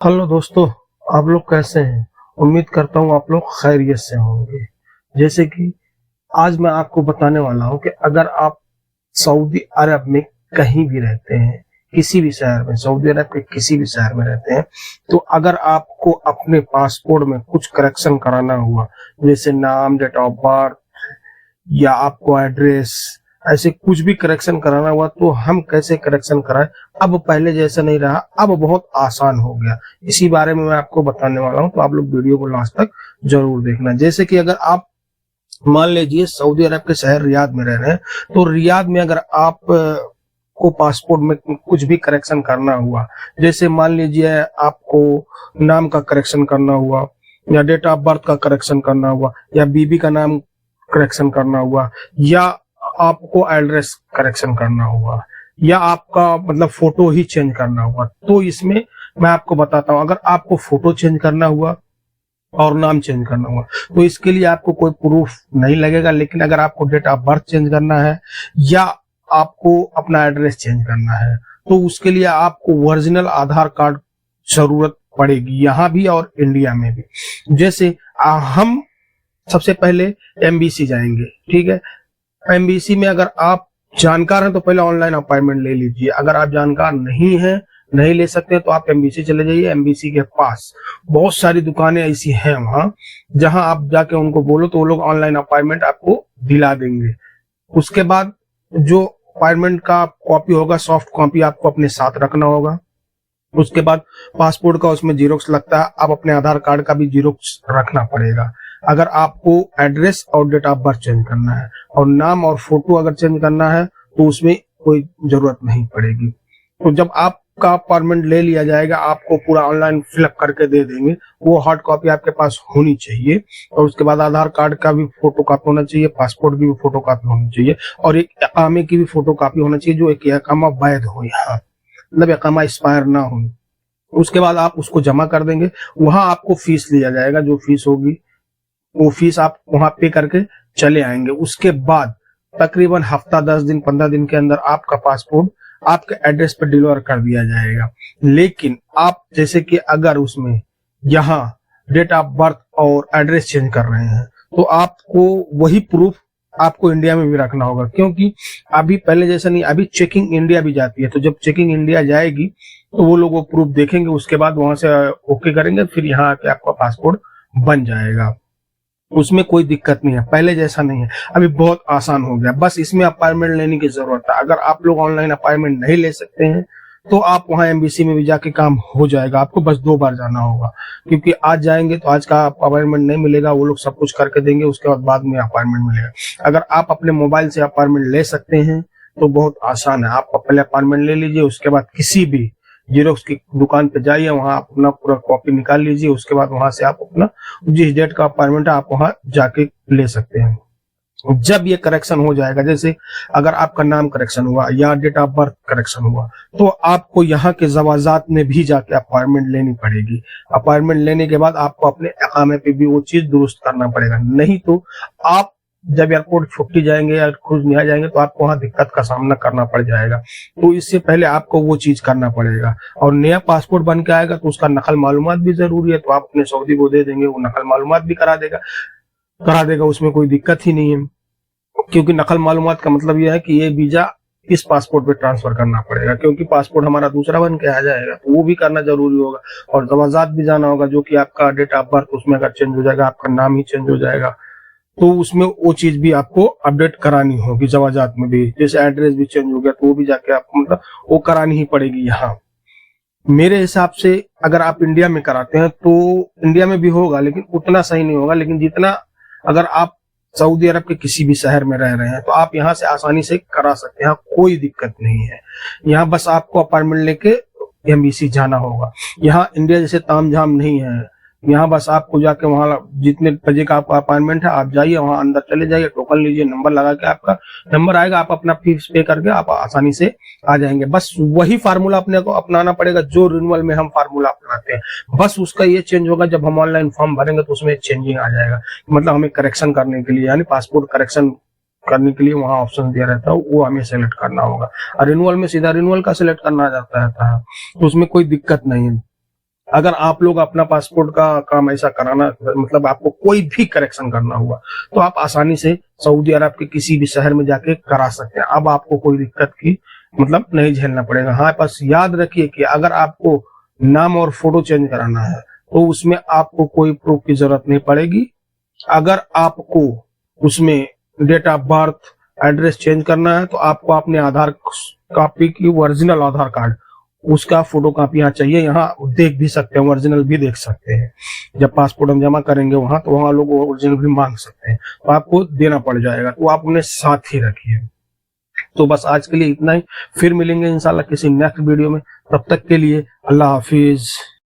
Hello दोस्तों। आप लोग कैसे हैं? उम्मीद करता हूँ आप लोग खैरियत से होंगे। जैसे कि आज मैं आपको बताने वाला हूँ कि अगर आप सऊदी अरब में कहीं भी रहते हैं, किसी भी शहर में, सऊदी अरब के किसी भी शहर में रहते हैं, तो अगर आपको अपने पासपोर्ट में कुछ करेक्शन कराना हुआ, जैसे नाम, डेट ऑफ बर्थ या आपको एड्रेस, ऐसे कुछ भी करेक्शन कराना हुआ तो हम कैसे करेक्शन कराएं। अब पहले जैसा नहीं रहा, अब बहुत आसान हो गया। इसी बारे में मैं आपको बताने वाला हूं, तो आप लोग वीडियो को लास्ट तक जरूर देखना। जैसे कि अगर आप मान लीजिए सऊदी अरब के शहर रियाद में रह रहे हैं, तो रियाद में अगर आप को पासपोर्ट में कुछ भी करेक्शन करना हुआ, जैसे मान लीजिए आपको नाम का करेक्शन करना हुआ, या डेट ऑफ बर्थ का करेक्शन करना हुआ, या बीबी का नाम करेक्शन करना हुआ, या आपको एड्रेस करेक्शन करना हुआ, या आपका मतलब फोटो ही चेंज करना हुआ, तो इसमें मैं आपको बताता हूं। अगर आपको फोटो चेंज करना हुआ और नाम चेंज करना हुआ, तो इसके लिए आपको कोई प्रूफ नहीं लगेगा। लेकिन अगर आपको डेट ऑफ बर्थ चेंज करना है या आपको अपना एड्रेस चेंज करना है, तो उसके लिए आपको ओरिजिनल आधार कार्ड जरूरत पड़ेगी, यहाँ भी और इंडिया में भी। जैसे हम सबसे पहले एमबीसी जाएंगे, ठीक है। एमबीसी में अगर आप जानकार हैं तो पहले ऑनलाइन अपॉइंटमेंट ले लीजिए। अगर आप जानकार नहीं हैं, नहीं ले सकते, तो आप एमबीसी चले जाइए। एमबीसी के पास बहुत सारी दुकानें ऐसी हैं वहां, जहां आप जाके उनको बोलो तो वो लोग ऑनलाइन अपॉइंटमेंट आपको दिला देंगे। उसके बाद जो अपॉइंटमेंट का कॉपी होगा, सॉफ्ट कॉपी आपको अपने साथ रखना होगा। उसके बाद पासपोर्ट का उसमें जीरोक्स लगता है, आप अपने आधार कार्ड का भी जीरोक्स रखना पड़ेगा। अगर आपको एड्रेस और डेट ऑफ बर्थ चेंज करना है और नाम और फोटो अगर चेंज करना है, तो उसमें कोई जरूरत नहीं पड़ेगी। तो जब आपका अपॉइंटमेंट ले लिया जाएगा, आपको पूरा ऑनलाइन फिलअप करके दे देंगे। वो हार्ड कॉपी आपके पास होनी चाहिए, और उसके बाद आधार कार्ड का भी फोटो कॉपी होना चाहिए, पासपोर्ट की भी फोटो कॉपी होनी चाहिए, और एक इकामे की भी फोटो कॉपी होना चाहिए, जो एक इकामा वैध हो, यहाँ मतलब इकामा एक्सपायर ना हो। उसके बाद आप उसको जमा कर देंगे। वहां आपको फीस लिया जाएगा, जो फीस होगी वो फीस आप वहां पे करके चले आएंगे। उसके बाद तकरीबन हफ्ता, 10 दिन, 15 दिन के अंदर आपका पासपोर्ट आपके एड्रेस पर डिलीवर कर दिया जाएगा। लेकिन आप जैसे कि अगर उसमें यहाँ डेट ऑफ बर्थ और एड्रेस चेंज कर रहे हैं, तो आपको वही प्रूफ आपको इंडिया में भी रखना होगा, क्योंकि अभी पहले जैसा नहीं, अभी चेकिंग इंडिया भी जाती है। तो जब चेकिंग इंडिया जाएगी तो वो लोग वो प्रूफ देखेंगे, उसके बाद वहां से ओके करेंगे, फिर यहाँ आके आपका पासपोर्ट बन जाएगा। उसमें कोई दिक्कत नहीं है, पहले जैसा नहीं है, अभी बहुत आसान हो गया। बस इसमें अपॉइंटमेंट लेने की जरूरत है। अगर आप लोग ऑनलाइन अपॉइंटमेंट नहीं ले सकते हैं, तो आप वहां एमबीसी में भी जाके काम हो जाएगा। आपको बस 2 बार जाना होगा, क्योंकि आज जाएंगे तो आज का अपॉइंटमेंट नहीं मिलेगा, वो लोग सब कुछ करके देंगे, उसके बाद में अपॉइंटमेंट मिलेगा। अगर आप अपने मोबाइल से अपॉइंटमेंट ले सकते हैं तो बहुत आसान है। आप पहले अपॉइंटमेंट ले लीजिए, उसके बाद किसी भी जीरोक्स की दुकान पे जाइए, वहां अपना पूरा कॉपी निकाल लीजिए। उसके बाद वहां से आप अपना जिस डेट का अपॉइंटमेंट है आप वहां जाके ले सकते हैं। जब ये करेक्शन हो जाएगा, जैसे अगर आपका नाम करेक्शन हुआ या डेट ऑफ बर्थ करेक्शन हुआ, तो आपको यहाँ के जवाजात में भी जाके अपॉइंटमेंट लेनी पड़ेगी। अपॉइंटमेंट लेने के बाद आपको अपने अकामे पे भी वो चीज दुरुस्त करना पड़ेगा। नहीं तो आप जब एयरपोर्ट छुट्टी जाएंगे या क्रूज नहीं जाएंगे, तो आपको वहां दिक्कत का सामना करना पड़ जाएगा। तो इससे पहले आपको वो चीज करना पड़ेगा। और नया पासपोर्ट बन के आएगा तो उसका नकल मालूमात भी जरूरी है, तो आप अपने सऊदी को दे देंगे, वो नकल मालूमात भी करा देगा, उसमें कोई दिक्कत ही नहीं है। क्योंकि नकल मालूमात का मतलब यह है कि ये वीजा इस पासपोर्ट पे ट्रांसफर करना पड़ेगा, क्योंकि पासपोर्ट हमारा दूसरा बन के आ जाएगा, तो वो भी करना जरूरी होगा। और जवाजात भी जाना होगा, जो कि आपका डेट ऑफ बर्थ उसमें अगर चेंज हो जाएगा, आपका नाम ही चेंज हो जाएगा, तो उसमें वो चीज भी आपको अपडेट करानी होगी। जवाजात में भी जैसे एड्रेस भी चेंज हो गया, तो वो भी जाके आपको मतलब वो करानी ही पड़ेगी। यहाँ मेरे हिसाब से अगर आप इंडिया में कराते हैं तो इंडिया में भी होगा, लेकिन उतना सही नहीं होगा। लेकिन जितना अगर आप सऊदी अरब के किसी भी शहर में रह रहे हैं, तो आप यहाँ से आसानी से करा सकते हैं, कोई दिक्कत नहीं है। यहाँ बस आपको अपॉइंटमेंट लेके एमबीसी जाना होगा। यहाँ इंडिया जैसे तामझाम नहीं है। यहाँ बस आपको जाके वहां जितने बजे का आपका अपॉइंटमेंट है, आप जाइए वहां अंदर चले जाइए, टोकन लीजिए, नंबर लगा के आपका नंबर आएगा, आप अपना फीस पे करके आप आसानी से आ जाएंगे। बस वही फार्मूला अपने को अपनाना पड़ेगा जो रिन्यूअल में हम फार्मूला अपनाते हैं। बस उसका ये चेंज होगा, जब हम ऑनलाइन फॉर्म भरेंगे तो उसमें चेंजिंग आ जाएगा। मतलब हमें करेक्शन करने के लिए, यानी पासपोर्ट करेक्शन करने के लिए वहां ऑप्शन दिया रहता है, वो हमें सेलेक्ट करना होगा। और रिन्यूअल में सीधा रिन्यूअल का सिलेक्ट करना जाता रहता है, तो उसमें कोई दिक्कत नहीं है। अगर आप लोग अपना पासपोर्ट का काम ऐसा कराना, मतलब आपको कोई भी करेक्शन करना हुआ, तो आप आसानी से सऊदी अरब के किसी भी शहर में जाके करा सकते हैं। अब आपको कोई दिक्कत की मतलब नहीं झेलना पड़ेगा। हाँ, बस याद रखिए कि अगर आपको नाम और फोटो चेंज कराना है तो उसमें आपको कोई प्रूफ की जरूरत नहीं पड़ेगी। अगर आपको उसमें date of birth, address change करना है तो आपको अपने आधार कॉपी की ओरिजिनल आधार कार्ड, उसका फोटो कॉपी यहाँ चाहिए। यहाँ देख भी सकते हैं, ओरिजिनल भी देख सकते हैं। जब पासपोर्ट हम जमा करेंगे वहां, तो वहां लोग ओरिजिनल भी मांग सकते हैं, तो आपको देना पड़ जाएगा, तो आप उन्हें साथ ही रखिए। तो बस आज के लिए इतना ही, फिर मिलेंगे इंशाल्लाह किसी नेक्स्ट वीडियो में। तब तक के लिए अल्लाह हाफिज।